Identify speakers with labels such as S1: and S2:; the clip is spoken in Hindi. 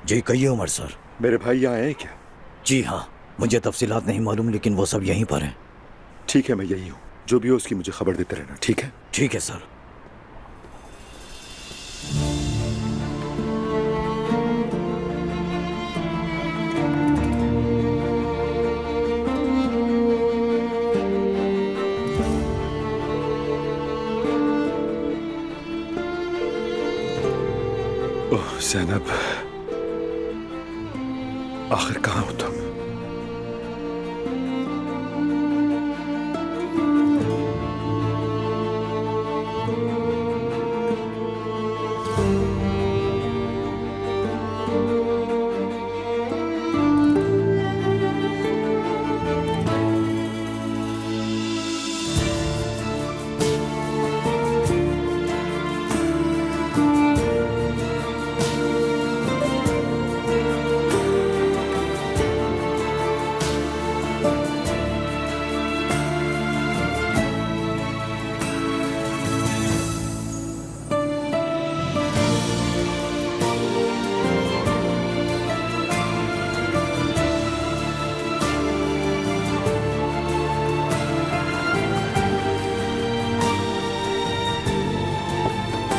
S1: जी कहिए उमर सर।
S2: मेरे भाई यहाँ आए हैं क्या?
S1: जी हाँ, मुझे तफसीलात नहीं मालूम लेकिन वो सब यहीं पर हैं।
S2: ठीक है, मैं यही हूँ। जो भी हो उसकी मुझे खबर देते रहना, ठीक है?
S1: ठीक है सर।
S2: ओह ज़ैनब, आखिर कहाँ हो तुम?